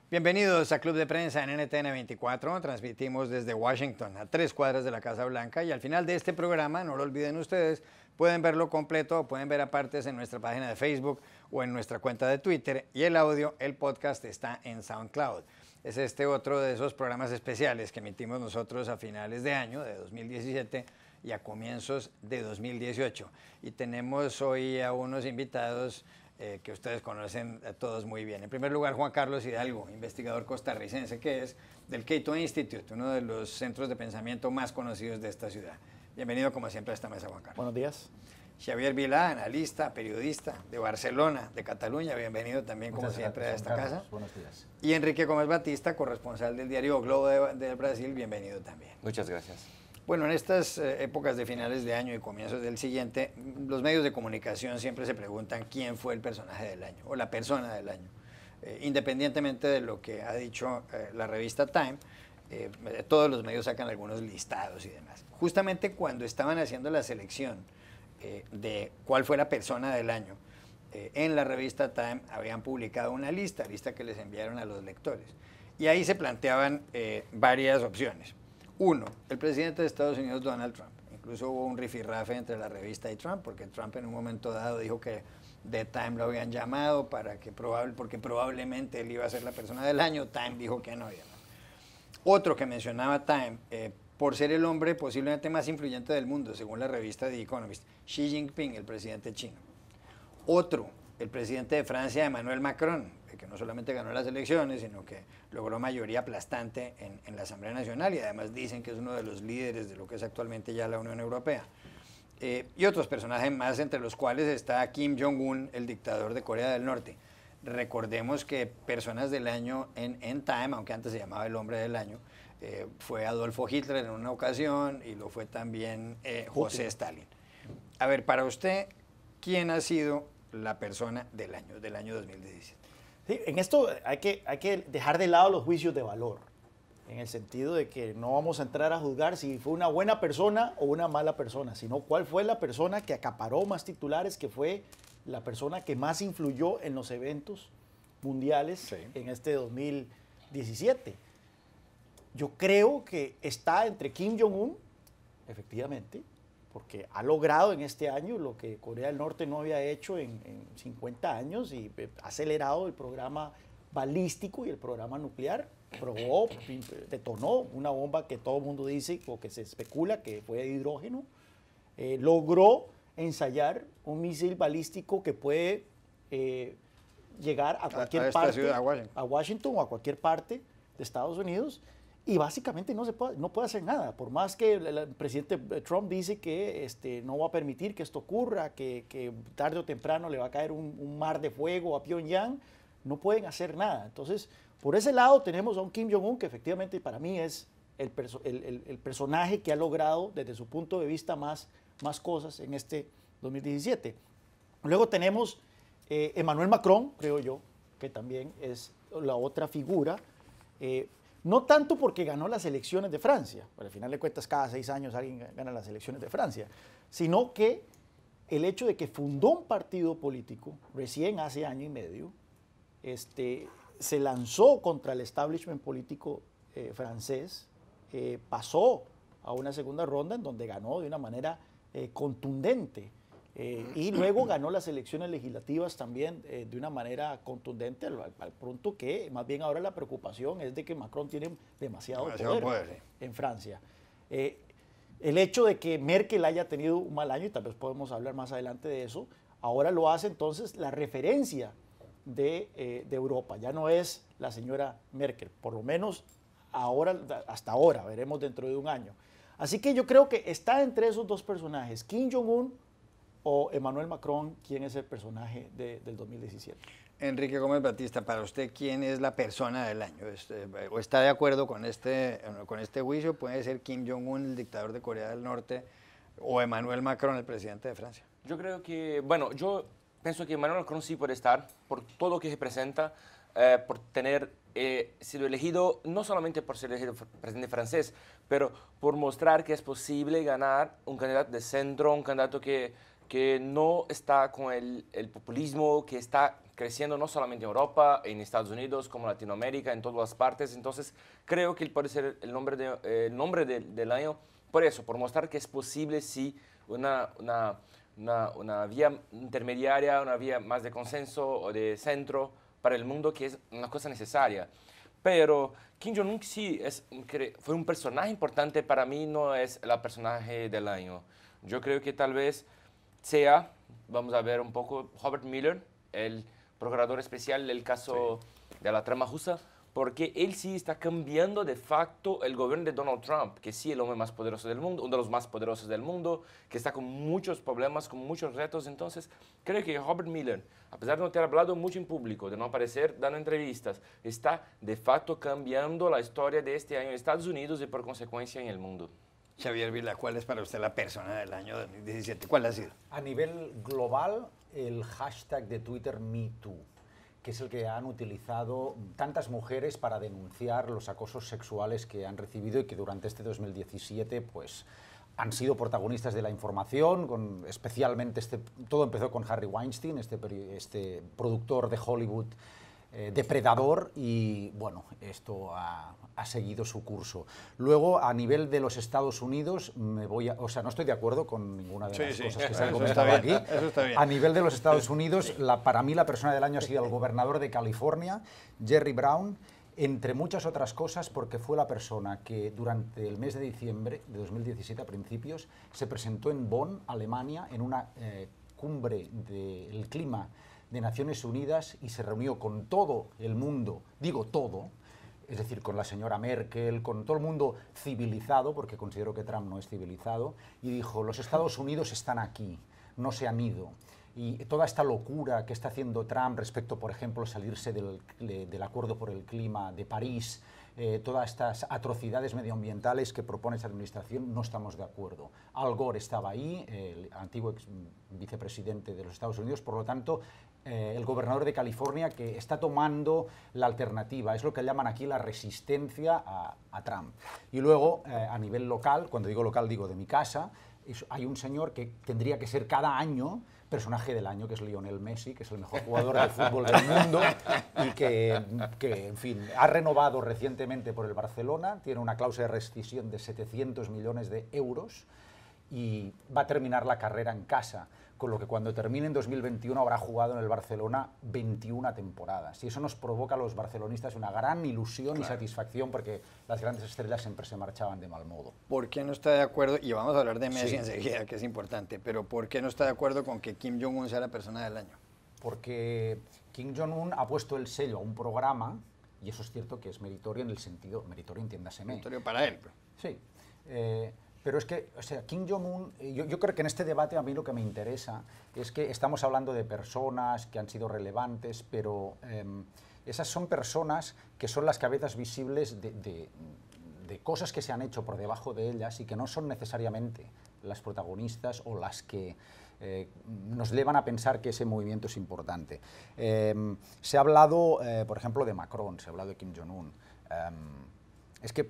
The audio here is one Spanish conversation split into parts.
Bienvenidos a Club de Prensa en NTN 24. Transmitimos desde Washington, a 3 cuadras de la Casa Blanca. Y al final de este programa, no lo olviden ustedes, pueden verlo completo o pueden ver apartes en nuestra página de Facebook o en nuestra cuenta de Twitter. Y el audio, el podcast, está en SoundCloud. Es este otro de esos programas especiales que emitimos nosotros a finales de año, de 2017, y a comienzos de 2018. Y tenemos hoy a unos invitados que ustedes conocen a todos muy bien. En primer lugar, Juan Carlos Hidalgo, investigador costarricense, que es del Cato Institute, uno de los centros de pensamiento más conocidos de esta ciudad. Bienvenido, como siempre, a esta mesa, Juan Carlos. Buenos días. Xavier Vilá, analista, periodista de Barcelona, de Cataluña. Bienvenido también, como siempre, a esta casa. Buenos días. Y Enrique Gómez Batista, corresponsal del diario O Globo de Brasil. Bienvenido también. Muchas gracias. Bueno, en estas épocas de finales de año y comienzos del siguiente, los medios de comunicación siempre se preguntan quién fue el personaje del año o la persona del año. Independientemente de lo que ha dicho la revista Time, todos los medios sacan algunos listados y demás. Justamente cuando estaban haciendo la selección de cuál fue la persona del año, en la revista Time habían publicado una lista que les enviaron a los lectores. Y ahí se planteaban varias opciones. Uno, el presidente de Estados Unidos, Donald Trump. Incluso hubo un rifirrafe entre la revista y Trump, porque Trump en un momento dado dijo que The Time lo habían llamado porque probablemente él iba a ser la persona del año. Time dijo que no. Otro que mencionaba Time, por ser el hombre posiblemente más influyente del mundo, según la revista The Economist, Xi Jinping, el presidente chino. Otro, el presidente de Francia, Emmanuel Macron, que no solamente ganó las elecciones, sino que logró mayoría aplastante en la Asamblea Nacional y además dicen que es uno de los líderes de lo que es actualmente ya la Unión Europea. Y otros personajes más, entre los cuales está Kim Jong-un, el dictador de Corea del Norte. Recordemos que personas del año en Time, aunque antes se llamaba el hombre del año, fue Adolfo Hitler en una ocasión y lo fue también José Stalin. A ver, para usted, ¿quién ha sido la persona del año 2017? Sí, en esto hay que dejar de lado los juicios de valor, en el sentido de que no vamos a entrar a juzgar si fue una buena persona o una mala persona, sino cuál fue la persona que acaparó más titulares, que fue la persona que más influyó en los eventos mundiales en este 2017. Yo creo que está entre Kim Jong-un, efectivamente, porque ha logrado en este año lo que Corea del Norte no había hecho en 50 años y ha acelerado el programa balístico y el programa nuclear. Probó, detonó una bomba que todo el mundo dice o que se especula que fue de hidrógeno. Logró ensayar un misil balístico que puede llegar a cualquier parte, a Washington o a cualquier parte de Estados Unidos. Y básicamente no puede hacer nada, por más que el presidente Trump dice que no va a permitir que esto ocurra, que tarde o temprano le va a caer un mar de fuego a Pyongyang, no pueden hacer nada. Entonces, por ese lado tenemos a un Kim Jong-un que efectivamente para mí es el personaje que ha logrado desde su punto de vista más cosas en este 2017. Luego tenemos Emmanuel Macron, creo yo, que también es la otra figura. No tanto porque ganó las elecciones de Francia, al final de cuentas cada 6 años alguien gana las elecciones de Francia, sino que el hecho de que fundó un partido político recién hace año y medio, se lanzó contra el establishment político francés, pasó a una segunda ronda en donde ganó de una manera contundente. Y luego ganó las elecciones legislativas también de una manera contundente, al punto que más bien ahora la preocupación es de que Macron tiene demasiado poder en Francia. El hecho de que Merkel haya tenido un mal año, y tal vez podemos hablar más adelante de eso, ahora lo hace entonces la referencia de Europa. Ya no es la señora Merkel, por lo menos ahora, hasta ahora, veremos dentro de un año. Así que yo creo que está entre esos dos personajes, Kim Jong-un o Emmanuel Macron, ¿quién es el personaje del 2017? Enrique Gómez Batista, para usted, ¿quién es la persona del año? ¿O está de acuerdo con este juicio? ¿Puede ser Kim Jong-un, el dictador de Corea del Norte, o Emmanuel Macron, el presidente de Francia? Yo creo que, bueno, yo pienso que Emmanuel Macron sí puede estar por todo lo que representa, por tener sido elegido, no solamente por ser elegido presidente francés, pero por mostrar que es posible ganar un candidato de centro, un candidato que que no está con el populismo que está creciendo no solamente en Europa, en Estados Unidos, como Latinoamérica, en todas las partes. Entonces, creo que él puede ser el nombre del año por eso, por mostrar que es posible, sí, una vía intermediaria, una vía más de consenso o de centro para el mundo, que es una cosa necesaria. Pero Kim Jong-un sí fue un personaje importante, para mí no es el personaje del año. Yo creo que tal vez sea, vamos a ver un poco, Robert Mueller, el procurador especial del caso de la trama rusa, porque él sí está cambiando de facto el gobierno de Donald Trump, que sí es el hombre más poderoso del mundo, uno de los más poderosos del mundo, que está con muchos problemas, con muchos retos. Entonces, creo que Robert Mueller, a pesar de no tener hablado mucho en público, de no aparecer dando entrevistas, está de facto cambiando la historia de este año en Estados Unidos y por consecuencia en el mundo. Xavier Vila, ¿cuál es para usted la persona del año 2017? ¿Cuál ha sido? A nivel global, el hashtag de Twitter #MeToo, que es el que han utilizado tantas mujeres para denunciar los acosos sexuales que han recibido y que durante este 2017 pues, han sido protagonistas de la información, especialmente todo empezó con Harvey Weinstein, este productor de Hollywood depredador, y bueno, esto ha seguido su curso. Luego, a nivel de los Estados Unidos, o sea, no estoy de acuerdo con ninguna de las cosas que se han comentado aquí. Eso está bien. A nivel de los Estados Unidos, para mí la persona del año ha sido el gobernador de California, Jerry Brown, entre muchas otras cosas, porque fue la persona que durante el mes de diciembre de 2017, a principios, se presentó en Bonn, Alemania, en una cumbre del clima de Naciones Unidas, y se reunió con todo el mundo, digo todo, es decir, con la señora Merkel, con todo el mundo civilizado, porque considero que Trump no es civilizado, y dijo: los Estados Unidos están aquí, no se han ido. Y toda esta locura que está haciendo Trump respecto, por ejemplo, salirse del Acuerdo por el Clima de París, todas estas atrocidades medioambientales que propone esta administración, no estamos de acuerdo. Al Gore estaba ahí, el antiguo vicepresidente de los Estados Unidos, por lo tanto, el gobernador de California, que está tomando la alternativa, es lo que llaman aquí la resistencia a Trump. Y luego, a nivel local, cuando digo local digo de mi casa, hay un señor que tendría que ser cada año personaje del año, que es Lionel Messi, que es el mejor jugador de fútbol del mundo y que, en fin, ha renovado recientemente por el Barcelona, tiene una cláusula de rescisión de 700 millones de euros y va a terminar la carrera en casa, con lo que cuando termine en 2021 habrá jugado en el Barcelona 21 temporadas. Y eso nos provoca a los barcelonistas una gran ilusión y satisfacción, porque las grandes estrellas siempre se marchaban de mal modo. ¿Por qué no está de acuerdo? Y vamos a hablar de Messi enseguida, que es importante, pero ¿por qué no está de acuerdo con que Kim Jong-un sea la persona del año? Porque Kim Jong-un ha puesto el sello a un programa, y eso es cierto que es meritorio en el sentido, meritorio entiéndaseme. Meritorio para él. Sí. Pero es que, o sea, Kim Jong-un, yo creo que en este debate a mí lo que me interesa es que estamos hablando de personas que han sido relevantes, pero esas son personas que son las cabezas visibles de cosas que se han hecho por debajo de ellas y que no son necesariamente las protagonistas o las que nos llevan a pensar que ese movimiento es importante. Se ha hablado, por ejemplo, de Macron, se ha hablado de Kim Jong-un. Es que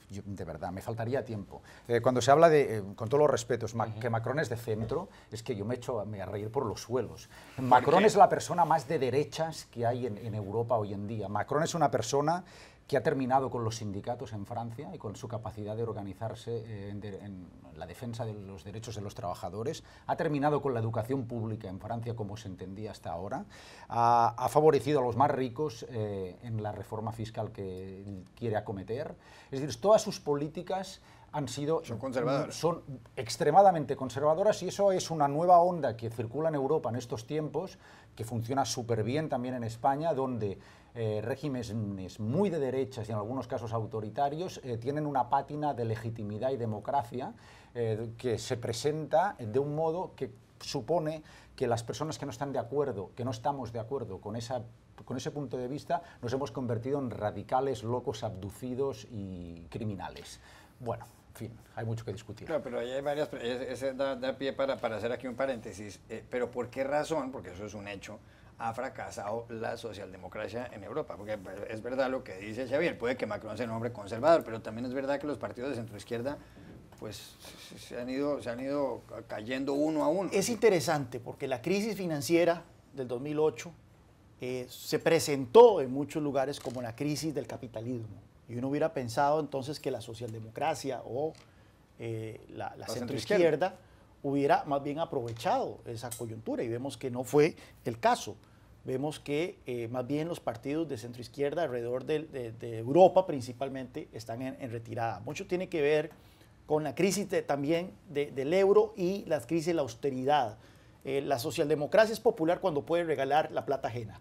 de verdad, me faltaría tiempo. Cuando se habla de, con todos los respetos, que Macron es de centro, es que yo me echo a reír por los suelos. Macron es la persona más de derechas que hay en Europa hoy en día. Macron es una persona que ha terminado con los sindicatos en Francia y con su capacidad de organizarse en la defensa de los derechos de los trabajadores, ha terminado con la educación pública en Francia como se entendía hasta ahora, ha favorecido a los más ricos en la reforma fiscal que quiere acometer. Es decir, todas sus políticas son extremadamente conservadoras, y eso es una nueva onda que circula en Europa en estos tiempos, que funciona súper bien también en España, donde regímenes muy de derechas y en algunos casos autoritarios tienen una pátina de legitimidad y democracia que se presenta de un modo que supone que las personas que no están de acuerdo, que no estamos de acuerdo con ese punto de vista, nos hemos convertido en radicales, locos, abducidos y criminales. Bueno, en fin, hay mucho que discutir. Claro, pero ahí hay varias, ese da pie para hacer aquí un paréntesis. Pero ¿por qué razón? Porque eso es un hecho. Ha fracasado la socialdemocracia en Europa, porque es verdad lo que dice Xavier, puede que Macron sea un hombre conservador, pero también es verdad que los partidos de centroizquierda pues se han ido cayendo uno a uno. Es interesante porque la crisis financiera del 2008 se presentó en muchos lugares como la crisis del capitalismo. Y uno hubiera pensado entonces que la socialdemocracia o la centroizquierda hubiera más bien aprovechado esa coyuntura, y vemos que no fue el caso. Vemos que más bien los partidos de centroizquierda alrededor de Europa principalmente están en retirada. Mucho tiene que ver con la crisis también del euro y las crisis de la austeridad. La socialdemocracia es popular cuando puede regalar la plata ajena.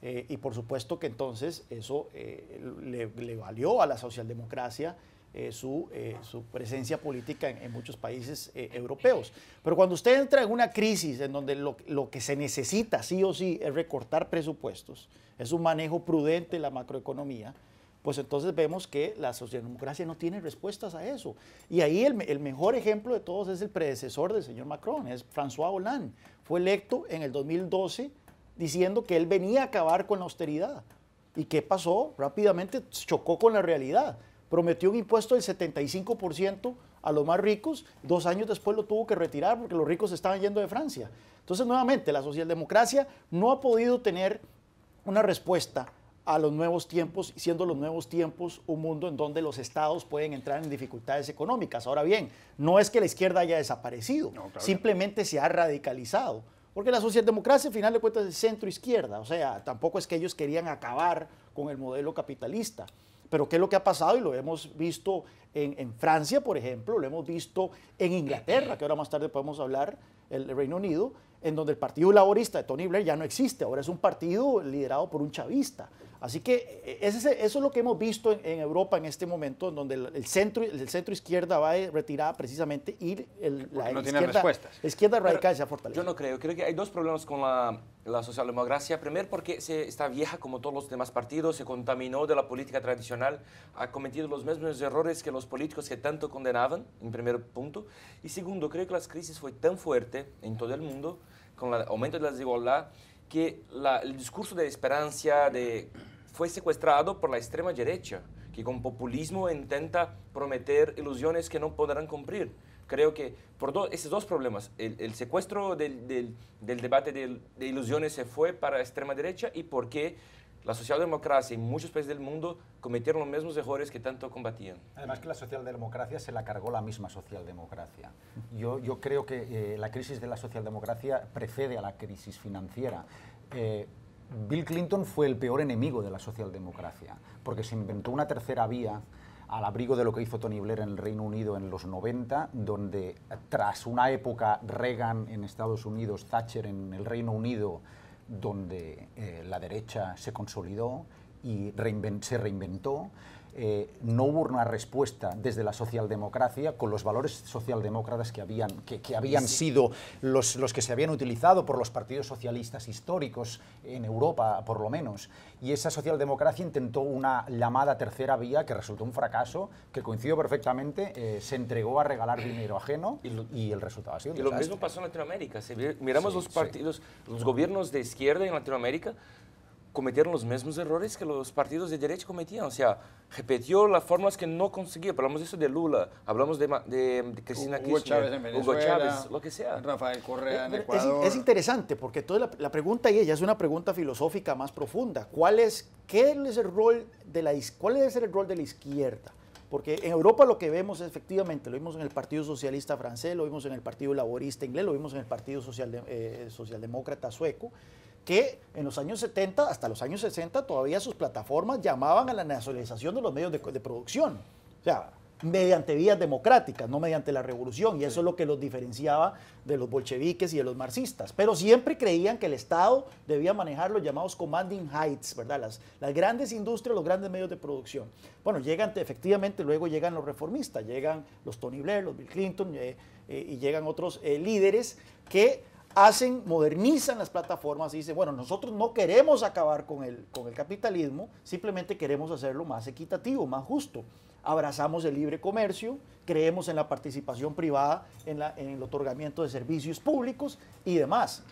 Y por supuesto que entonces eso le valió a la socialdemocracia su presencia política en muchos países europeos. Pero cuando usted entra en una crisis en donde lo que se necesita sí o sí es recortar presupuestos, es un manejo prudente de la macroeconomía, pues entonces vemos que la socialdemocracia no tiene respuestas a eso. Y ahí el mejor ejemplo de todos es el predecesor del señor Macron, es François Hollande. Fue electo en el 2012 diciendo que él venía a acabar con la austeridad. ¿Y qué pasó? Rápidamente chocó con la realidad. Prometió un impuesto del 75% a los más ricos, 2 años después lo tuvo que retirar porque los ricos estaban yendo de Francia. Entonces, nuevamente, la socialdemocracia no ha podido tener una respuesta a los nuevos tiempos, siendo los nuevos tiempos un mundo en donde los estados pueden entrar en dificultades económicas. Ahora bien, no es que la izquierda haya desaparecido, no, claro, simplemente se ha radicalizado. Porque la socialdemocracia, al final de cuentas, es centro-izquierda. O sea, tampoco es que ellos querían acabar con el modelo capitalista. Pero ¿qué es lo que ha pasado? Y lo hemos visto en Francia, por ejemplo, lo hemos visto en Inglaterra, que ahora más tarde podemos hablar, el Reino Unido, en donde el Partido Laborista de Tony Blair ya no existe, ahora es un partido liderado por un chavista. Así que eso es lo que hemos visto en Europa en este momento, en donde el centro izquierda va retirada precisamente y la izquierda radical se ha fortalecido. Yo no creo que hay dos problemas con la socialdemocracia. Primero, porque está vieja como todos los demás partidos, se contaminó de la política tradicional, ha cometido los mismos errores que los políticos que tanto condenaban, en primer punto. Y segundo, creo que la crisis fue tan fuerte en todo el mundo, con el aumento de la desigualdad, que el discurso de esperanza fue secuestrado por la extrema derecha, que con populismo intenta prometer ilusiones que no podrán cumplir. Creo que por esos dos problemas, el secuestro del debate de ilusiones se fue para la extrema derecha, y porque la socialdemocracia en muchos países del mundo cometieron los mismos errores que tanto combatían. Además que la socialdemocracia se la cargó la misma socialdemocracia. Yo creo que la crisis de la socialdemocracia precede a la crisis financiera. Bill Clinton fue el peor enemigo de la socialdemocracia, porque se inventó una tercera vía al abrigo de lo que hizo Tony Blair en el Reino Unido en los 90, donde tras una época Reagan en Estados Unidos, Thatcher en el Reino Unido, donde la derecha se consolidó y se reinventó, no hubo una respuesta desde la socialdemocracia con los valores socialdemócratas que habían sido los que se habían utilizado por los partidos socialistas históricos en Europa, por lo menos. Y esa socialdemocracia intentó una llamada tercera vía que resultó un fracaso, que coincidió perfectamente, se entregó a regalar dinero ajeno y el resultado ha sido un desastre. Y lo mismo pasó en Latinoamérica. Si miramos los partidos, los gobiernos de izquierda en Latinoamérica cometieron los mismos errores que los partidos de derecha cometían. O sea, repitió las fórmulas que no consiguió. Hablamos de eso de Lula, hablamos de Cristina Kirchner, Hugo Chávez en Venezuela, Hugo Chávez, lo que sea. Rafael Correa en Ecuador. Es interesante porque toda la pregunta, y ella es una pregunta filosófica más profunda. ¿Cuál es el rol de la izquierda? Porque en Europa lo que vemos efectivamente, lo vimos en el Partido Socialista francés, lo vimos en el Partido Laborista inglés, lo vimos en el Partido Socialdemócrata sueco, que en los años 70 hasta los años 60 todavía sus plataformas llamaban a la nacionalización de los medios de producción. O sea, mediante vías democráticas, no mediante la revolución, y eso es lo que los diferenciaba de los bolcheviques y de los marxistas. Pero siempre creían que el Estado debía manejar los llamados commanding heights, ¿verdad? Las grandes industrias, los grandes medios de producción. Bueno, efectivamente, luego llegan los reformistas, llegan los Tony Blair, los Bill Clinton, y llegan otros líderes que modernizan las plataformas y dicen, bueno, nosotros no queremos acabar con el capitalismo, simplemente queremos hacerlo más equitativo, más justo. Abrazamos el libre comercio, creemos en la participación privada, en el otorgamiento de servicios públicos y demás.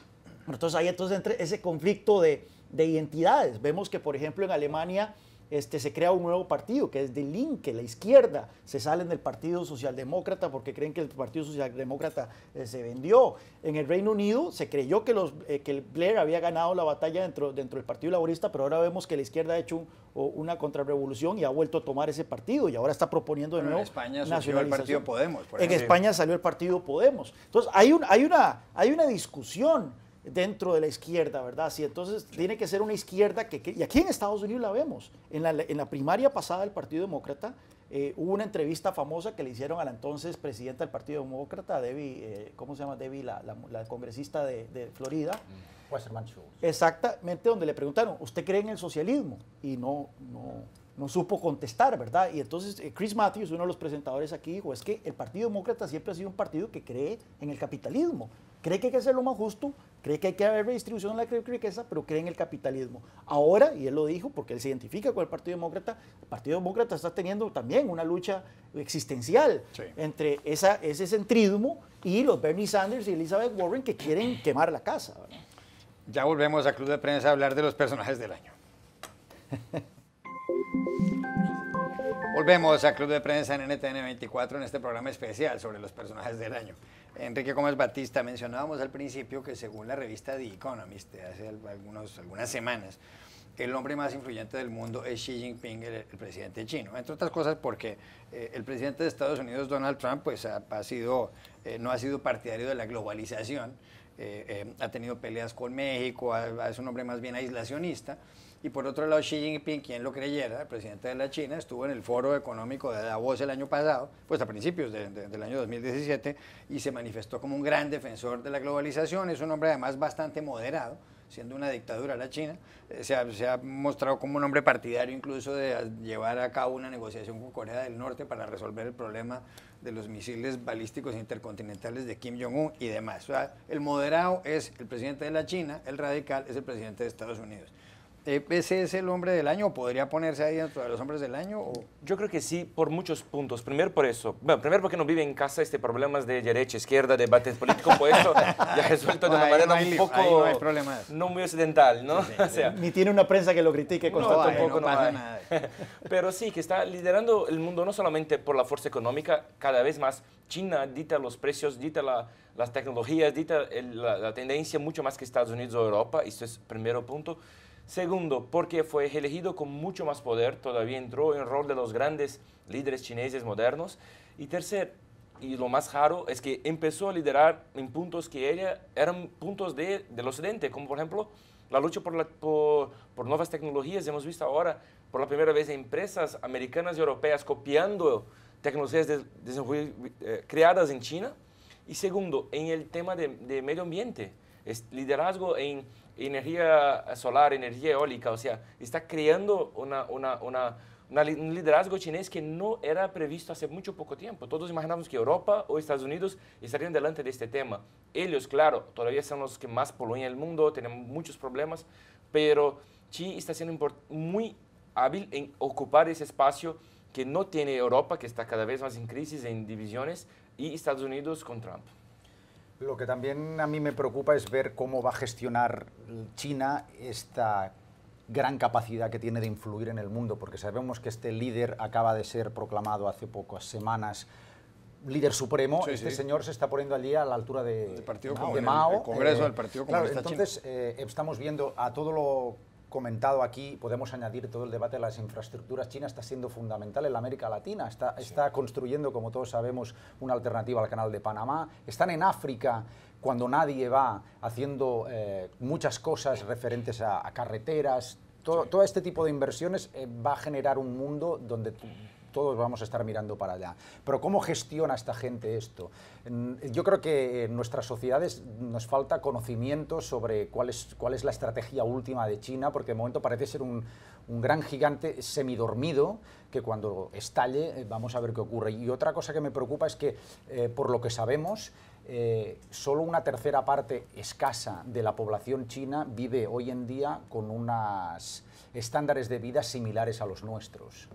Entonces ahí entra ese conflicto de identidades. Vemos que, por ejemplo, en Alemania se crea un nuevo partido, que es de Linke, la izquierda. Se salen del Partido Socialdemócrata porque creen que el Partido Socialdemócrata se vendió. En el Reino Unido se creyó que Blair había ganado la batalla dentro del Partido Laborista, pero ahora vemos que la izquierda ha hecho una contrarrevolución y ha vuelto a tomar ese partido y ahora está proponiendo de nuevo en España surgió el Partido Podemos. En España salió el Partido Podemos. Entonces hay una discusión dentro de la izquierda, ¿verdad? Sí, entonces tiene que ser una izquierda y aquí en Estados Unidos la vemos. En la primaria pasada del Partido Demócrata hubo una entrevista famosa que le hicieron a la entonces presidenta del Partido Demócrata, Debbie, ¿cómo se llama? Debbie, la congresista de Florida. Wasserman Schultz. Exactamente, donde le preguntaron, ¿usted cree en el socialismo? Y no supo contestar, ¿verdad? Y entonces Chris Matthews, uno de los presentadores aquí, dijo, es que el Partido Demócrata siempre ha sido un partido que cree en el capitalismo, cree que hay que hacerlo más justo, cree que hay que haber redistribución de la riqueza, pero cree en el capitalismo. Ahora, y él lo dijo porque él se identifica con el Partido Demócrata está teniendo también una lucha existencial entre ese centrismo y los Bernie Sanders y Elizabeth Warren que quieren quemar la casa, ¿verdad? Ya volvemos a Club de Prensa a hablar de los personajes del año. Volvemos a Club de Prensa en NTN 24 en este programa especial sobre los personajes del año. Enrique Gómez Batista, mencionábamos al principio que según la revista The Economist de hace algunas semanas, el hombre más influyente del mundo es Xi Jinping, el presidente chino. Entre otras cosas porque el presidente de Estados Unidos, Donald Trump, pues no ha sido partidario de la globalización, ha tenido peleas con México, es un hombre más bien aislacionista. Y por otro lado, Xi Jinping, quien lo creyera, el presidente de la China, estuvo en el Foro Económico de Davos el año pasado, pues a principios del año 2017, y se manifestó como un gran defensor de la globalización. Es un hombre además bastante moderado, siendo una dictadura la China. Se ha mostrado como un hombre partidario incluso de llevar a cabo una negociación con Corea del Norte para resolver el problema de los misiles balísticos intercontinentales de Kim Jong-un y demás. O sea, el moderado es el presidente de la China, el radical es el presidente de Estados Unidos. ¿Ese es el hombre del año? ¿Podría ponerse ahí dentro de los hombres del año? ¿O? Yo creo que sí, por muchos puntos. Primero por eso. Bueno, primero porque no vive en casa problemas de derecha, izquierda, debates políticos, pues eso ya resuelto de una manera un poco no hay problema. No muy occidental, ¿no? Sí, sí. O sea, ni tiene una prensa que lo critique constantemente. No pasa nada. Pero sí, que está liderando el mundo no solamente por la fuerza económica, cada vez más China dicta los precios, dicta las tecnologías, dicta la tendencia mucho más que Estados Unidos o Europa. Esto es el primer punto. Segundo, porque fue elegido con mucho más poder, todavía entró en el rol de los grandes líderes chineses modernos. Y tercer, y lo más raro, es que empezó a liderar en puntos que eran puntos del occidente, como por ejemplo la lucha por nuevas tecnologías. Hemos visto ahora, por la primera vez, empresas americanas y europeas copiando tecnologías creadas en China. Y segundo, en el tema de medio ambiente, es liderazgo en energía solar, energía eólica, o sea, está creando un liderazgo chinés que no era previsto hace poco tiempo. Todos imaginamos que Europa o Estados Unidos estarían delante de este tema. Ellos, claro, todavía son los que más poluyen el mundo, tenemos muchos problemas, pero Xi está siendo muy hábil en ocupar ese espacio que no tiene Europa, que está cada vez más en crisis, en divisiones, y Estados Unidos con Trump. Lo que también a mí me preocupa es ver cómo va a gestionar China esta gran capacidad que tiene de influir en el mundo, porque sabemos que este líder acaba de ser proclamado hace pocas semanas líder supremo. Sí, este sí. señor se está poniendo al día a la altura de Mao. El Congreso del Partido Comunista Chino. Entonces, estamos viendo a todo lo comentado aquí, podemos añadir todo el debate de las infraestructuras. China está siendo fundamental en la América Latina, está construyendo, como todos sabemos, una alternativa al Canal de Panamá. Están en África cuando nadie va, haciendo muchas cosas referentes a carreteras. Todo este tipo de inversiones va a generar un mundo donde todos vamos a estar mirando para allá. Pero ¿cómo gestiona esta gente esto? Yo creo que en nuestras sociedades nos falta conocimiento sobre cuál es la estrategia última de China, porque de momento parece ser un gran gigante semidormido que cuando estalle vamos a ver qué ocurre. Y otra cosa que me preocupa es que, por lo que sabemos, solo una tercera parte escasa de la población china vive hoy en día con unos estándares de vida similares a los nuestros.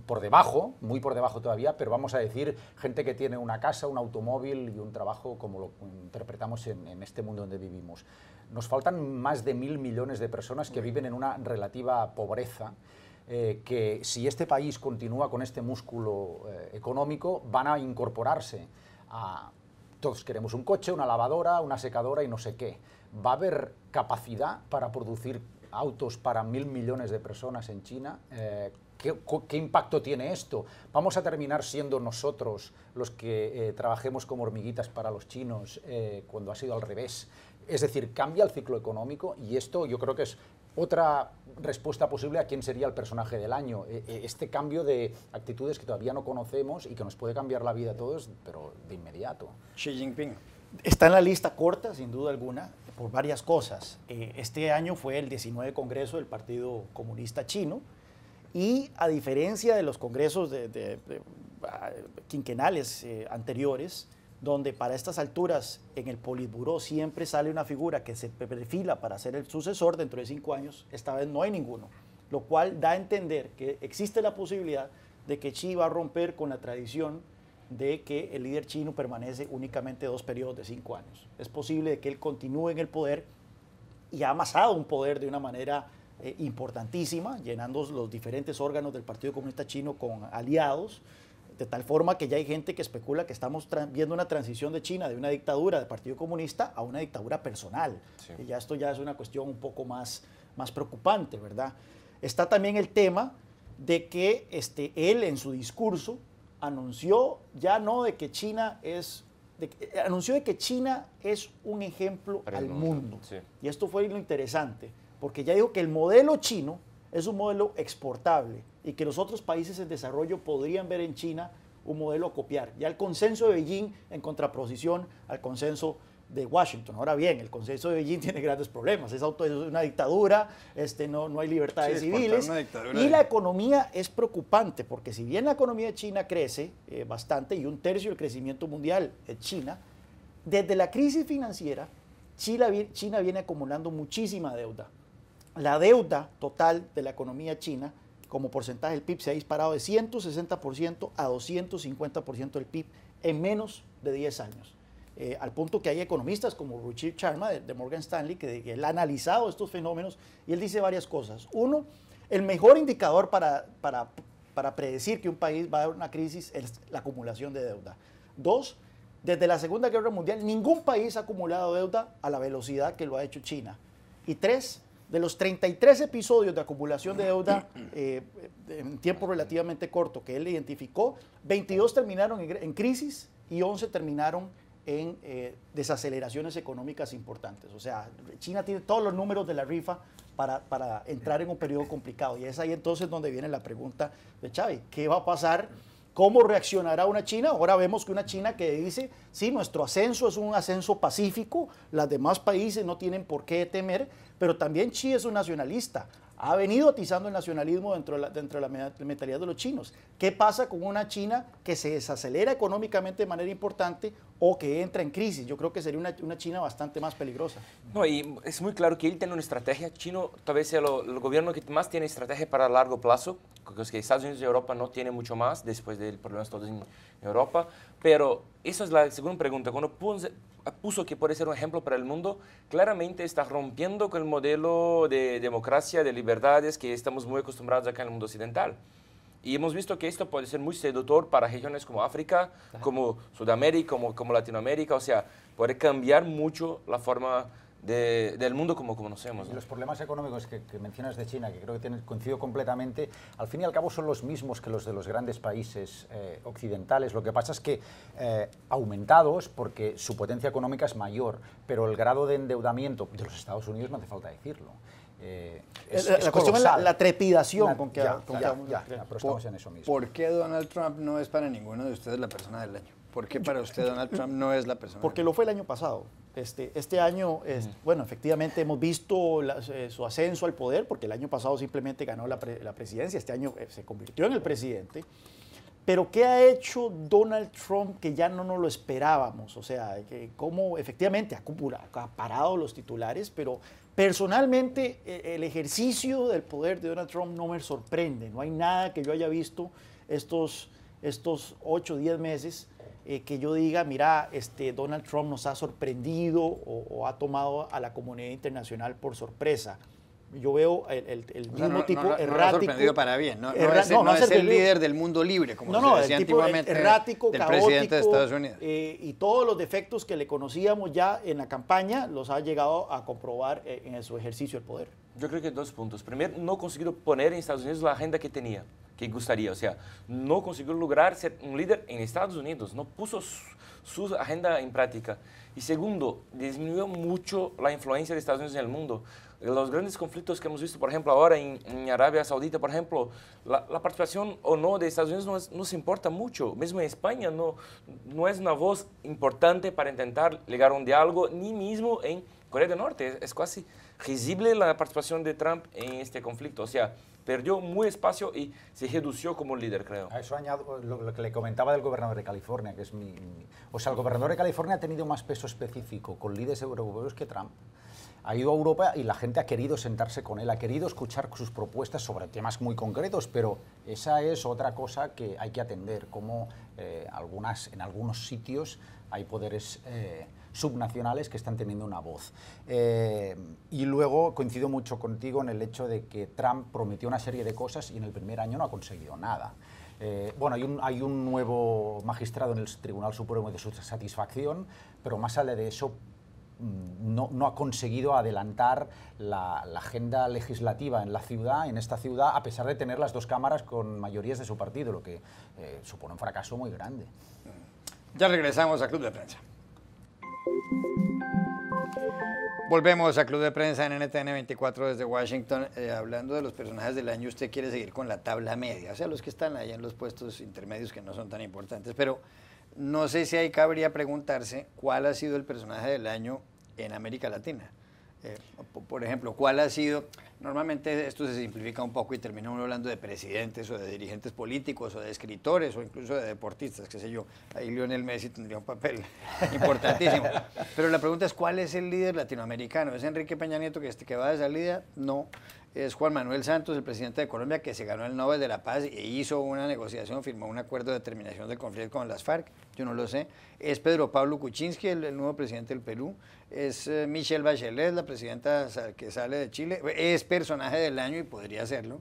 Por debajo, muy por debajo todavía, pero vamos a decir gente que tiene una casa, un automóvil y un trabajo como lo interpretamos en este mundo donde vivimos. Nos faltan más de 1.000 millones de personas que viven en una relativa pobreza. que si este país continúa con este músculo económico, van a incorporarse a... Todos queremos un coche, una lavadora, una secadora y no sé qué. ¿Va a haber capacidad para producir autos para 1.000 millones de personas en China? ¿Qué impacto tiene esto? ¿Vamos a terminar siendo nosotros los que trabajemos como hormiguitas para los chinos cuando ha sido al revés? Es decir, cambia el ciclo económico y esto yo creo que es otra respuesta posible a quién sería el personaje del año. Este cambio de actitudes que todavía no conocemos y que nos puede cambiar la vida a todos, pero de inmediato. Xi Jinping. Está en la lista corta, sin duda alguna, por varias cosas. Este año fue el 19 Congreso del Partido Comunista Chino y a diferencia de los congresos quinquenales anteriores, donde para estas alturas en el Politburó siempre sale una figura que se perfila para ser el sucesor dentro de 5 años, esta vez no hay ninguno, lo cual da a entender que existe la posibilidad de que Xi va a romper con la tradición de que el líder chino permanece únicamente 2 periodos de 5 años. Es posible que él continúe en el poder y ha amasado un poder de una manera importantísima, llenando los diferentes órganos del Partido Comunista Chino con aliados, de tal forma que ya hay gente que especula que estamos viendo una transición de China de una dictadura del Partido Comunista a una dictadura personal. Sí. Y ya esto ya es una cuestión un poco más preocupante, ¿verdad? Está también el tema de que él en su discurso anunció ya no de que China es, anunció de que China es un ejemplo al mundo. Sí. Y esto fue lo interesante, porque ya dijo que el modelo chino es un modelo exportable y que los otros países en desarrollo podrían ver en China un modelo a copiar. Ya el consenso de Beijing en contraposición al consenso de Washington. Ahora bien, el consenso de Beijing tiene grandes problemas. Es una dictadura, no hay libertades civiles. Y la economía es preocupante, porque si bien la economía de China crece bastante, y 1/3 del crecimiento mundial es China, desde la crisis financiera, China viene acumulando muchísima deuda. La deuda total de la economía china, como porcentaje del PIB, se ha disparado de 160% a 250% del PIB en menos de 10 años. Al punto que hay economistas como Ruchir Sharma de Morgan Stanley, que él ha analizado estos fenómenos y él dice varias cosas. Uno, el mejor indicador para predecir que un país va a dar una crisis es la acumulación de deuda. Dos, desde la Segunda Guerra Mundial, ningún país ha acumulado deuda a la velocidad que lo ha hecho China. Y tres, de los 33 episodios de acumulación de deuda en tiempo relativamente corto que él identificó, 22 terminaron en crisis y 11 terminaron en desaceleraciones económicas importantes. O sea, China tiene todos los números de la rifa para entrar en un periodo complicado. Y es ahí entonces donde viene la pregunta de Xavi. ¿Qué va a pasar? ¿Cómo reaccionará una China? Ahora vemos que una China que dice, sí, nuestro ascenso es un ascenso pacífico, los demás países no tienen por qué temer, pero también Xi es un nacionalista. Ha venido atizando el nacionalismo dentro de la mentalidad de los chinos. ¿Qué pasa con una China que se desacelera económicamente de manera importante o que entra en crisis? Yo creo que sería una China bastante más peligrosa. No, y es muy claro que él tiene una estrategia. Chino tal vez sea el gobierno que más tiene estrategia para largo plazo, porque que Estados Unidos y Europa no tienen mucho más después de problemas todos en Europa. Pero esa es la segunda pregunta. Cuando puso que puede ser un ejemplo para el mundo, claramente está rompiendo con el modelo de democracia, de libertades que estamos muy acostumbrados acá en el mundo occidental. Y hemos visto que esto puede ser muy seductor para regiones como África, como Sudamérica, como Latinoamérica. O sea, puede cambiar mucho la forma del mundo como conocemos, ¿no? Y los problemas económicos que mencionas de China, que creo que coincido completamente, al fin y al cabo son los mismos que los de los grandes países occidentales. Lo que pasa es que aumentados porque su potencia económica es mayor, pero el grado de endeudamiento de los Estados Unidos no hace falta decirlo. La cuestión es la trepidación con que pero estamos en eso mismo. ¿Por qué Donald Trump no es para ninguno de ustedes la persona del año? ¿Por qué para usted Donald Trump no es la persona? Porque lo fue el año pasado. Este año, bueno, efectivamente hemos visto su ascenso al poder, porque el año pasado simplemente ganó la presidencia, este año se convirtió en el presidente. Pero ¿qué ha hecho Donald Trump que ya no nos lo esperábamos? O sea, cómo efectivamente ha parado los titulares, pero personalmente el ejercicio del poder de Donald Trump no me sorprende. No hay nada que yo haya visto estos 8 o 10 meses que yo diga, mira, Donald Trump nos ha sorprendido o ha tomado a la comunidad internacional por sorpresa. yo veo el mismo tipo errático. No ha sorprendido para bien, no es el líder del mundo libre, como se decía antiguamente, errático, del caótico, presidente de Estados Unidos. Y todos los defectos que le conocíamos ya en la campaña los ha llegado a comprobar en su ejercicio del poder. Yo creo que 2 puntos. Primero, no consiguió poner en Estados Unidos la agenda que tenía, que gustaría. O sea, no consiguió lograr ser un líder en Estados Unidos, no puso su agenda en práctica. Y segundo, disminuyó mucho la influencia de Estados Unidos en el mundo. Los grandes conflictos que hemos visto, por ejemplo, ahora en Arabia Saudita, por ejemplo, la participación o no de Estados Unidos no se importa mucho. Mismo en España no es una voz importante para intentar llegar a un diálogo, ni mismo en Corea del Norte. Es casi risible la participación de Trump en este conflicto. O sea, perdió muy espacio y se redució como líder, creo. A eso añado lo que le comentaba del gobernador de California, que es O sea, el gobernador de California ha tenido más peso específico con líderes europeos que Trump. Ha ido a Europa y la gente ha querido sentarse con él, ha querido escuchar sus propuestas sobre temas muy concretos, pero esa es otra cosa que hay que atender, como en algunos sitios hay poderes subnacionales que están teniendo una voz. Y luego coincido mucho contigo en el hecho de que Trump prometió una serie de cosas y en el primer año no ha conseguido nada. Bueno, hay un nuevo magistrado en el Tribunal Supremo de su satisfacción, pero más allá de eso no ha conseguido adelantar la agenda legislativa en esta ciudad, a pesar de tener las 2 cámaras con mayorías de su partido, lo que supone un fracaso muy grande. Ya regresamos a Club de Prensa. Volvemos a Club de Prensa en NTN 24 desde Washington. Hablando de los personajes del año, usted quiere seguir con la tabla media, o sea, los que están ahí en los puestos intermedios que no son tan importantes, pero no sé si ahí cabría preguntarse cuál ha sido el personaje del año en América Latina. Por ejemplo, ¿cuál ha sido? Normalmente esto se simplifica un poco y termina uno hablando de presidentes o de dirigentes políticos o de escritores o incluso de deportistas, qué sé yo. Ahí Lionel Messi tendría un papel importantísimo. Pero la pregunta es, ¿cuál es el líder latinoamericano? ¿Es Enrique Peña Nieto que va de salida? No. Es Juan Manuel Santos, el presidente de Colombia, que se ganó el Nobel de la Paz e hizo una negociación, firmó un acuerdo de terminación del conflicto con las FARC, yo no lo sé. Es Pedro Pablo Kuczynski, el nuevo presidente del Perú. Es Michelle Bachelet, la presidenta que sale de Chile. Es personaje del año y podría serlo,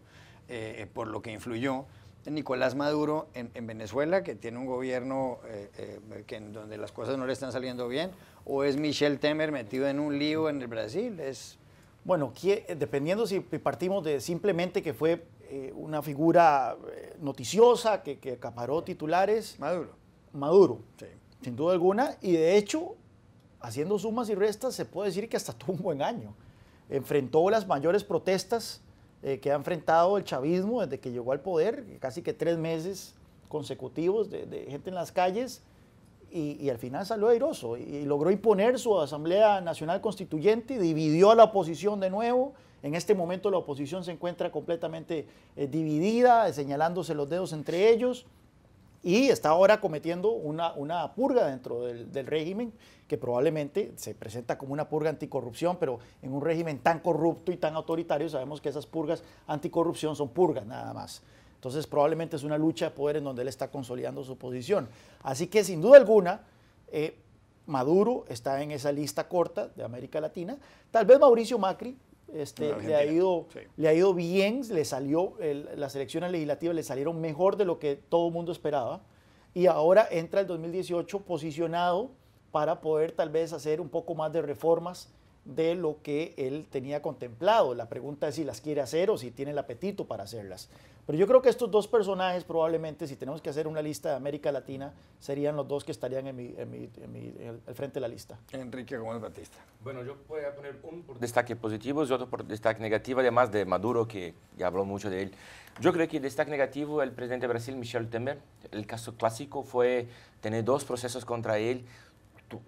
por lo que influyó. Nicolás Maduro en Venezuela, que tiene un gobierno donde las cosas no le están saliendo bien. O es Michel Temer metido en un lío en el Brasil. Bueno, dependiendo si partimos de simplemente que fue una figura noticiosa que acaparó titulares. Maduro, sí, sin duda alguna, y de hecho, haciendo sumas y restas, se puede decir que hasta tuvo un buen año. Enfrentó las mayores protestas que ha enfrentado el chavismo desde que llegó al poder, casi que 3 meses consecutivos de gente en las calles, y al final salió airoso y logró imponer su Asamblea Nacional Constituyente, dividió a la oposición de nuevo. En este momento la oposición se encuentra completamente dividida, señalándose los dedos entre ellos, y está ahora cometiendo una purga dentro del régimen, que probablemente se presenta como una purga anticorrupción, pero en un régimen tan corrupto y tan autoritario sabemos que esas purgas anticorrupción son purgas nada más. Entonces probablemente es una lucha de poder en donde él está consolidando su posición. Así que sin duda alguna, Maduro está en esa lista corta de América Latina. Tal vez Mauricio Macri le ha ido bien, las elecciones legislativas le salieron mejor de lo que todo el mundo esperaba, y ahora entra el 2018 posicionado para poder tal vez hacer un poco más de reformas de lo que él tenía contemplado. La pregunta es si las quiere hacer o si tiene el apetito para hacerlas. Pero yo creo que estos 2 personajes probablemente, si tenemos que hacer una lista de América Latina, serían los 2 que estarían al frente de la lista. Enrique Gómez Batista. Bueno, yo voy a poner un por destaque positivo y otro por destaque negativo, además de Maduro, que ya habló mucho de él. Yo creo que el destaque negativo, el presidente de Brasil, Michel Temer, el caso clásico fue tener 2 procesos contra él,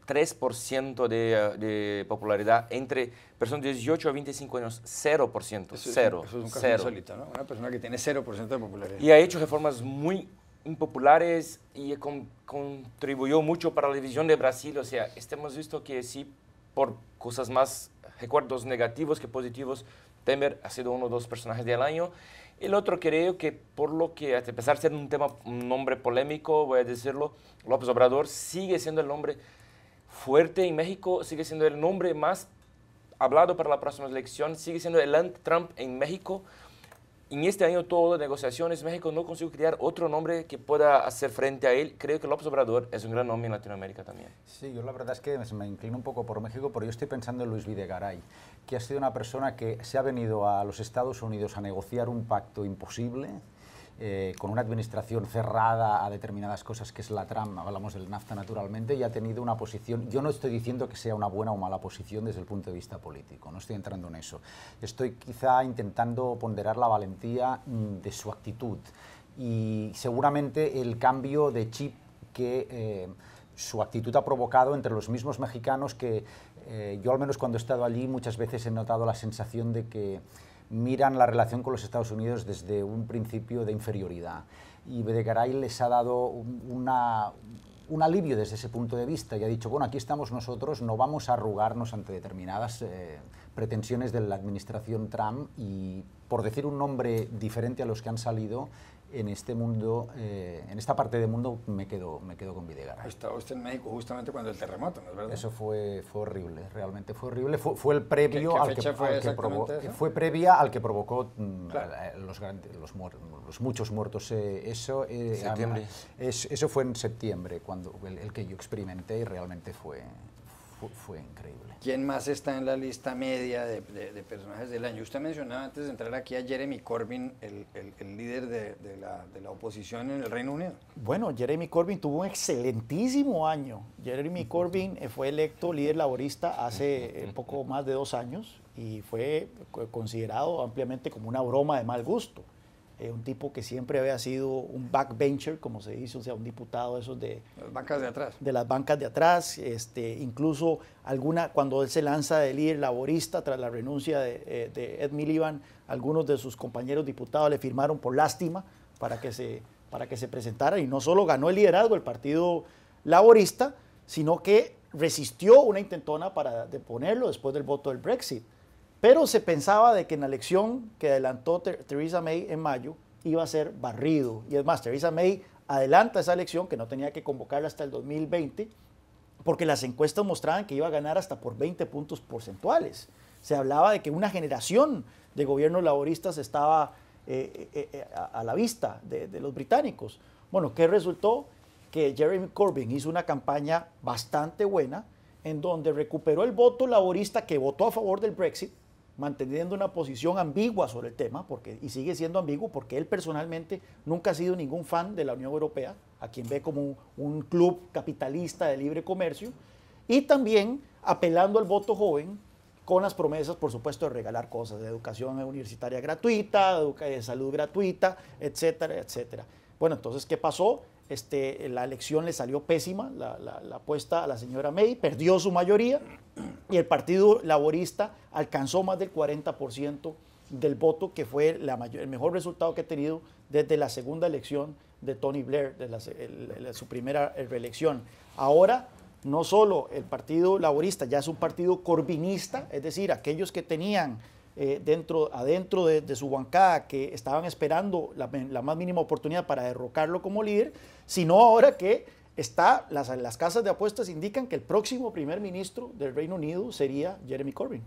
3% de popularidad entre personas de 18 a 25 años, 0%, Eso es un caso cero. insólito, ¿no? Una persona que tiene 0% de popularidad. Y ha hecho reformas muy impopulares y contribuyó mucho para la división de Brasil. O sea, hemos visto que sí, por cosas más, recuerdos negativos que positivos, Temer ha sido uno de los personajes del año. El otro creo que, por lo que, a pesar de ser un nombre polémico, voy a decirlo, López Obrador sigue siendo el nombre fuerte en México, sigue siendo el nombre más hablado para la próxima elección, sigue siendo el anti-Trump en México. En este año todo de negociaciones, México no consiguió crear otro nombre que pueda hacer frente a él. Creo que López Obrador es un gran nombre en Latinoamérica también. Sí, yo la verdad es que me inclino un poco por México, pero yo estoy pensando en Luis Videgaray, que ha sido una persona que se ha venido a los Estados Unidos a negociar un pacto imposible, con una administración cerrada a determinadas cosas, que es la Trump, hablamos del NAFTA naturalmente, y ha tenido una posición, yo no estoy diciendo que sea una buena o mala posición desde el punto de vista político, no estoy entrando en eso, estoy quizá intentando ponderar la valentía de su actitud y seguramente el cambio de chip que su actitud ha provocado entre los mismos mexicanos que yo al menos cuando he estado allí muchas veces he notado la sensación de que miran la relación con los Estados Unidos desde un principio de inferioridad. Y Videgaray les ha dado un alivio desde ese punto de vista y ha dicho, bueno, aquí estamos nosotros, no vamos a arrugarnos ante determinadas pretensiones de la administración Trump y, por decir un nombre diferente a los que han salido, en este mundo, en esta parte del mundo me quedo con Videgaray. Estaba usted en México justamente cuando el terremoto, ¿no es verdad? Eso fue horrible, realmente fue horrible. Fue el previo ¿Qué al fecha que, fue al que exactamente eso? fue previa al que provocó Claro. los muchos muertos. Septiembre. Eso fue en septiembre, cuando el que yo experimenté y realmente fue increíble. ¿Quién más está en la lista media de personajes del año? Usted mencionaba antes de entrar aquí a Jeremy Corbyn, el líder de la oposición en el Reino Unido. Bueno, Jeremy Corbyn tuvo un excelentísimo año. Jeremy Corbyn fue electo líder laborista hace poco más de 2 años y fue considerado ampliamente como una broma de mal gusto. Un tipo que siempre había sido un backbencher, como se dice, o sea, un diputado de esos de Las bancas de atrás. de las bancas de atrás, incluso cuando él se lanza de líder laborista tras la renuncia de Ed Miliband, algunos de sus compañeros diputados le firmaron por lástima para que se presentara, y no solo ganó el liderazgo del Partido Laborista, sino que resistió una intentona para deponerlo después del voto del Brexit. Pero se pensaba de que en la elección que adelantó Theresa May en mayo iba a ser barrido. Y es más, Theresa May adelanta esa elección, que no tenía que convocarla hasta el 2020, porque las encuestas mostraban que iba a ganar hasta por 20 puntos porcentuales. Se hablaba de que una generación de gobiernos laboristas estaba a la vista de los británicos. Bueno, ¿qué resultó? Que Jeremy Corbyn hizo una campaña bastante buena en donde recuperó el voto laborista que votó a favor del Brexit, manteniendo una posición ambigua sobre el tema, y sigue siendo ambiguo porque él personalmente nunca ha sido ningún fan de la Unión Europea, a quien ve como un club capitalista de libre comercio, y también apelando al voto joven con las promesas, por supuesto, de regalar cosas, de educación universitaria gratuita, de salud gratuita, etcétera, etcétera. Bueno, entonces, ¿qué pasó? La elección le salió pésima, la apuesta a la señora May, perdió su mayoría y el Partido Laborista alcanzó más del 40% del voto, que fue el mejor resultado que ha tenido desde la segunda elección de Tony Blair, su primera reelección. Ahora, no solo el Partido Laborista ya es un partido corbynista, es decir, aquellos que tenían adentro de su bancada, que estaban esperando la más mínima oportunidad para derrocarlo como líder, sino ahora que las casas de apuestas indican que el próximo primer ministro del Reino Unido sería Jeremy Corbyn.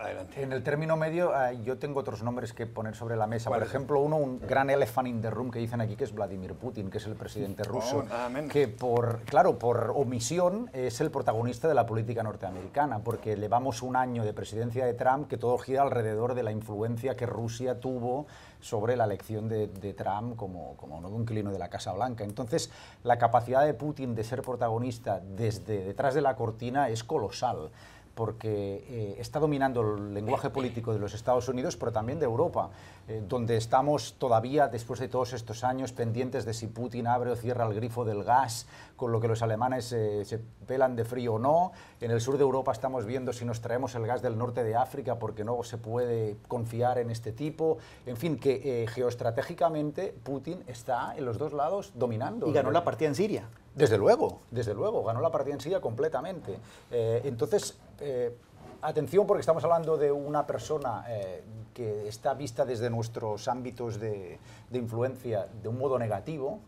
Adelante. En el término medio, yo tengo otros nombres que poner sobre la mesa. Por ejemplo, un gran elephant in the room que dicen aquí, que es Vladimir Putin, que es el presidente ruso, que por omisión es el protagonista de la política norteamericana, porque llevamos un año de presidencia de Trump que todo gira alrededor de la influencia que Rusia tuvo sobre la elección de Trump como nuevo inquilino de la Casa Blanca. Entonces, la capacidad de Putin de ser protagonista desde detrás de la cortina es colosal, porque está dominando el lenguaje político de los Estados Unidos, pero también de Europa, donde estamos todavía, después de todos estos años, pendientes de si Putin abre o cierra el grifo del gas, con lo que los alemanes se pelan de frío o no. En el sur de Europa estamos viendo si nos traemos el gas del norte de África, porque no se puede confiar en este tipo. En fin, que geoestratégicamente Putin está en los dos lados dominando. Y ganó la partida en Siria. Desde luego, ganó la partida en Siria completamente. Entonces, atención, porque estamos hablando de una persona que está vista desde nuestros ámbitos de influencia de un modo negativo,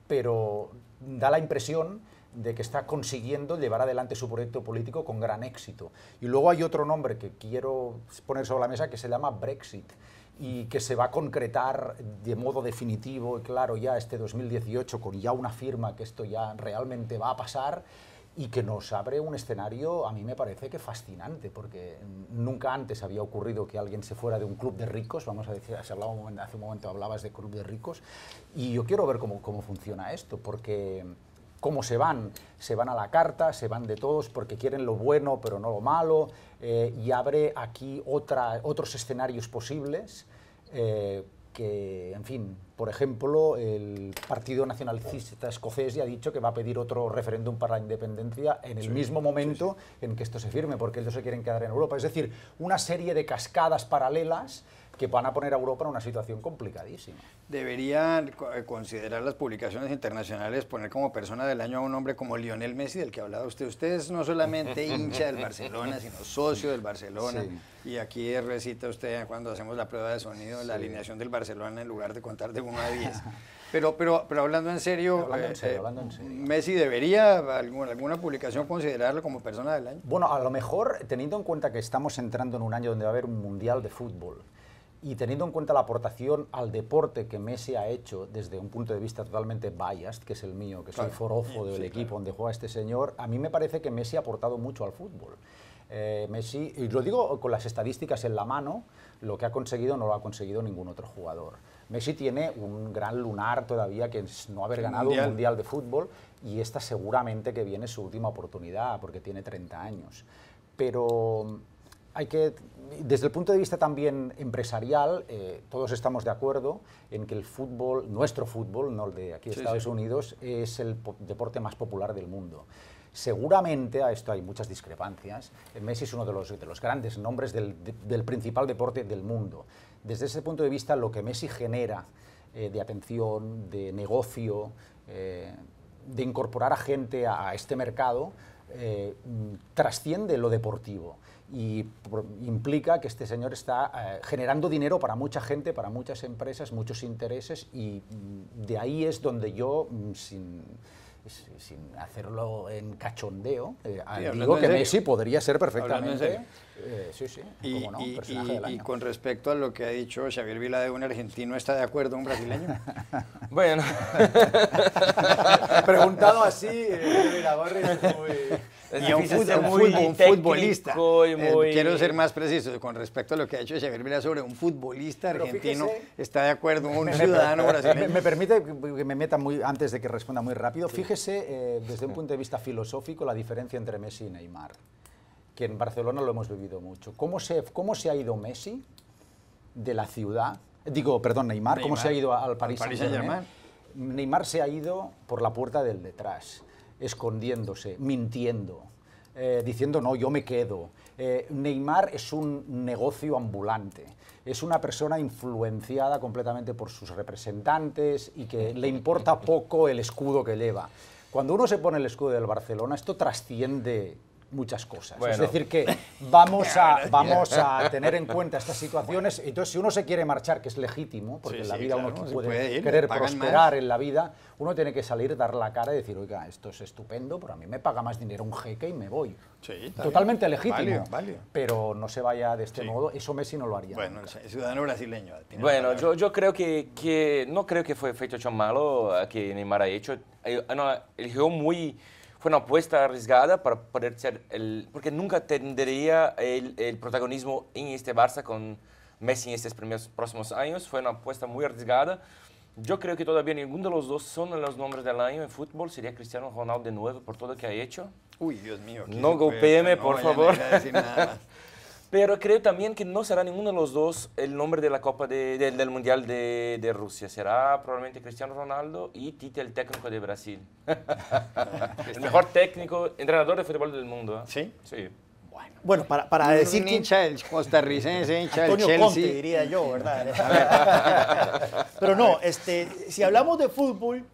pero da la impresión de que está consiguiendo llevar adelante su proyecto político con gran éxito. Y luego hay otro nombre que quiero poner sobre la mesa que se llama Brexit y que se va a concretar de modo definitivo y claro ya este 2018 con ya una firma que esto ya realmente va a pasar y que nos abre un escenario, a mí me parece que fascinante, porque nunca antes había ocurrido que alguien se fuera de un club de ricos, vamos a decir, hace un momento hablabas de club de ricos, y yo quiero ver cómo funciona esto, porque cómo se van a la carta, se van de todos porque quieren lo bueno pero no lo malo, y abre aquí otros escenarios posibles, que, en fin, por ejemplo, el Partido Nacionalista Escocés ya ha dicho que va a pedir otro referéndum para la independencia en el mismo momento en que esto se firme, porque ellos se quieren quedar en Europa. Es decir, una serie de cascadas paralelas que van a poner a Europa en una situación complicadísima. Deberían considerar las publicaciones internacionales poner como persona del año a un hombre como Lionel Messi, del que hablaba usted. Usted es no solamente hincha del Barcelona, sino socio del Barcelona. Sí. Y aquí recita usted cuando hacemos la prueba de sonido la alineación del Barcelona en lugar de contar de 1 a 10. Pero hablando en serio, hablando en serio. ¿Messi debería alguna publicación considerarlo como persona del año? Bueno, a lo mejor, teniendo en cuenta que estamos entrando en un año donde va a haber un mundial de fútbol, y teniendo en cuenta la aportación al deporte que Messi ha hecho desde un punto de vista totalmente biased, que es el mío, que soy forofo del equipo donde juega este señor, a mí me parece que Messi ha aportado mucho al fútbol. Messi, y lo digo con las estadísticas en la mano, lo que ha conseguido no lo ha conseguido ningún otro jugador. Messi tiene un gran lunar todavía, que es no haber ganado un mundial de fútbol, y esta seguramente que viene su última oportunidad, porque tiene 30 años. Pero hay que, desde el punto de vista también empresarial, todos estamos de acuerdo en que el fútbol, nuestro fútbol, no el de aquí de Estados Unidos, es el deporte más popular del mundo. Seguramente, a esto hay muchas discrepancias, Messi es uno de los grandes nombres del principal deporte del mundo. Desde ese punto de vista, lo que Messi genera de atención, de negocio, de incorporar a gente a este mercado, trasciende lo deportivo y implica que este señor está generando dinero para mucha gente, para muchas empresas, muchos intereses, y de ahí es donde yo, sin hacerlo en cachondeo, digo que Messi podría ser perfectamente un personaje del año. Y con respecto a lo que ha dicho Xavier Vilade, ¿un argentino está de acuerdo, un brasileño? Bueno. Preguntado así, Viragorri es muy... Y un futbolista, quiero ser más preciso, con respecto a lo que ha dicho Xavier Vilade sobre un futbolista argentino, ¿está de acuerdo un ciudadano brasileño? Me permite que me meta antes de que responda muy rápido. Fíjese, desde un punto de vista filosófico, la diferencia entre Messi y Neymar, que en Barcelona lo hemos vivido mucho. ¿Cómo se ha ido Messi de la ciudad? Neymar, ¿cómo se ha ido al Paris Saint-Germain? Neymar se ha ido por la puerta del detrás, escondiéndose, mintiendo, diciendo no, yo me quedo. Neymar es un negocio ambulante, es una persona influenciada completamente por sus representantes y que le importa poco el escudo que lleva. Cuando uno se pone el escudo del Barcelona, esto trasciende muchas cosas. Bueno. Es decir, que vamos a tener en cuenta estas situaciones. Entonces, si uno se quiere marchar, que es legítimo, porque en la vida uno puede querer prosperar en la vida, uno tiene que salir, dar la cara y decir, oiga, esto es estupendo, pero a mí me paga más dinero un jeque y me voy. Sí, totalmente legítimo, pero no se vaya de este modo. Eso Messi no lo haría. Bueno, el ciudadano brasileño. Bueno, yo creo que no creo que fue feito tan malo que Neymar ha hecho. Eligió fue una apuesta arriesgada para poder ser porque nunca tendría el protagonismo en este Barça con Messi en estos próximos años. Fue una apuesta muy arriesgada. Yo creo que todavía ninguno de los dos son los nombres del año en fútbol. Sería Cristiano Ronaldo de nuevo por todo lo que ha hecho. Uy, Dios mío. No golpéeme, por favor. Pero creo también que no será ninguno de los dos el nombre de la Copa del Mundial de Rusia. Será probablemente Cristiano Ronaldo y Tite, el técnico de Brasil. El mejor técnico, entrenador de fútbol del mundo. ¿Sí? Sí. Bueno, para decir que... hincha del costarricense, hincha del Chelsea. Antonio Conte, diría yo, ¿verdad? Pero no, si hablamos de fútbol,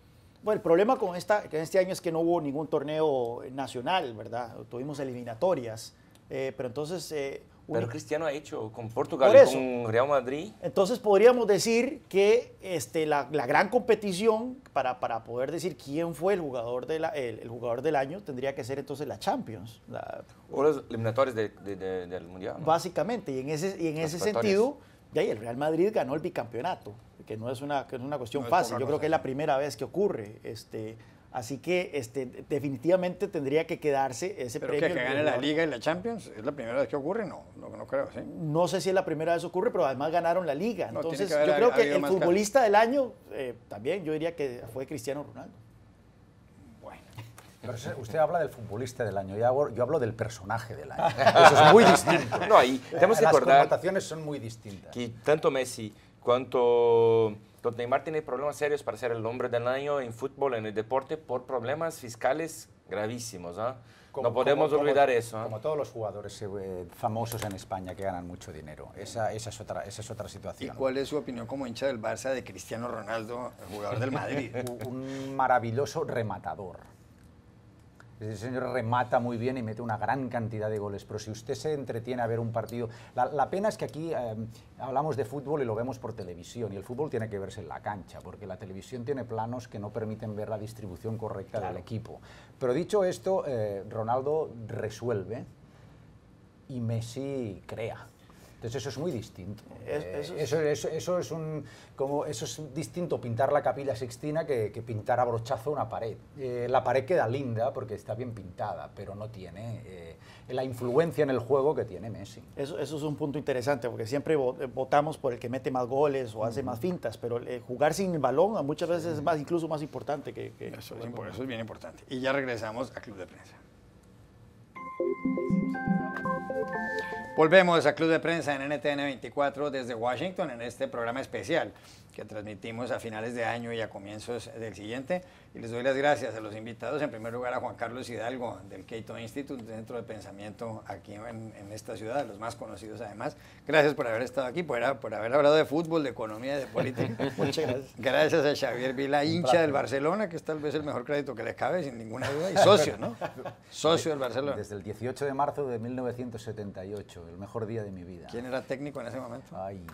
bueno, el problema con este año es que no hubo ningún torneo nacional, ¿verdad? Tuvimos eliminatorias. Pero entonces Pero Cristiano ha hecho con Portugal Por y eso. con Real Madrid. Entonces podríamos decir que la gran competición para poder decir quién fue el jugador, el jugador del año tendría que ser entonces la Champions. O los eliminatorios del Mundial, ¿no? Básicamente, y en ese sentido, de ahí el Real Madrid ganó el bicampeonato, que no es una cuestión No es fácil. poca Yo creo cosa, que es sí. la primera vez que ocurre. Así que definitivamente tendría que quedarse ese Pero premio. que al gane la jugador. Liga y la Champions, ¿es la primera vez que ocurre? No creo, ¿sí? No sé si es la primera vez que ocurre, pero además ganaron la Liga. No, tiene Entonces, que haber yo creo que habido el más futbolista del año, también yo diría que fue Cristiano Ronaldo. Bueno. Pero usted habla del futbolista del año, yo hablo del personaje del año. Eso es muy distinto. No, ahí tenemos que Las recordar connotaciones son muy distintas. que tanto Messi cuanto Neymar tienen problemas serios para ser el hombre del año en fútbol, en el deporte, por problemas fiscales gravísimos. ¿Ah? No podemos olvidar eso. Como todos los jugadores famosos en España que ganan mucho dinero. Esa es otra ¿Y situación. cuál es su opinión como hincha del Barça de Cristiano Ronaldo, el jugador del Madrid? Un maravilloso rematador. Ese señor remata muy bien y mete una gran cantidad de goles, pero si usted se entretiene a ver un partido... La pena es que aquí hablamos de fútbol y lo vemos por televisión, y el fútbol tiene que verse en la cancha, porque la televisión tiene planos que no permiten ver la distribución correcta del equipo. Pero dicho esto, Ronaldo resuelve y Messi crea. Entonces eso es muy distinto. Eso es distinto pintar la Capilla Sixtina que pintar a brochazo una pared. La pared queda linda porque está bien pintada, pero no tiene la influencia en el juego que tiene Messi. Eso es un punto interesante, porque siempre votamos por el que mete más goles o hace más fintas, pero jugar sin el balón muchas veces es incluso más importante que Eso es bien importante. Y ya regresamos a Club de Prensa. Volvemos a Club de Prensa en NTN 24 desde Washington en este programa especial que transmitimos a finales de año y a comienzos del siguiente. Y les doy las gracias a los invitados, en primer lugar a Juan Carlos Hidalgo del Cato Institute, Centro de Pensamiento aquí en esta ciudad, de los más conocidos además. Gracias por haber estado aquí, por haber hablado de fútbol, de economía, de política. Muchas gracias. Gracias a Xavier Vila, hincha del Barcelona, que es tal vez el mejor crédito que le cabe, sin ninguna duda, y socio, ¿no? Socio del Barcelona. Desde el 18 de marzo de 1978, el mejor día de mi vida. ¿Quién era técnico en ese momento? Ay,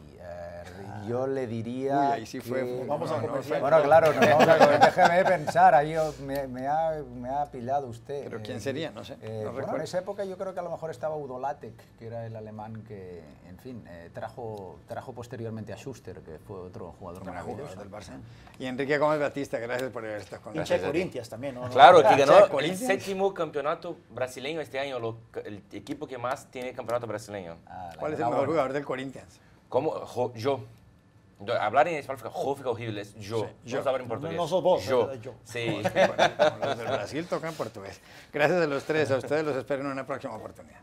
yo le diría... Uy, ahí sí fue. que- Vamos a comercial. Bueno, claro, déjeme pensar, ahí me ha pillado usted. ¿Pero quién sería? No sé, no Bueno, recuerdo. en esa época yo creo que a lo mejor estaba Udo Lattek, que era el alemán que, en fin, trajo posteriormente a Schuster, que fue otro jugador Gran maravilloso. jugador del Barça. Y Enrique Gómez Batista, gracias por haber estado con Hincha de nosotros. Corinthians también, ¿no? Claro, que ¿Hincha ganó de el Corinthians? 7º campeonato brasileño este año, el equipo que más tiene campeonato brasileño. ¿Cuál es el mejor jugador del Corinthians? ¿Cómo? Yo. Hablar en español fica horrible, es yo. Sí, yo. Vamos a hablar en portugués. No sos vos, Yo. yo. Sí. Bueno, los del Brasil tocan portugués. Gracias a los tres, a ustedes los espero en una próxima oportunidad.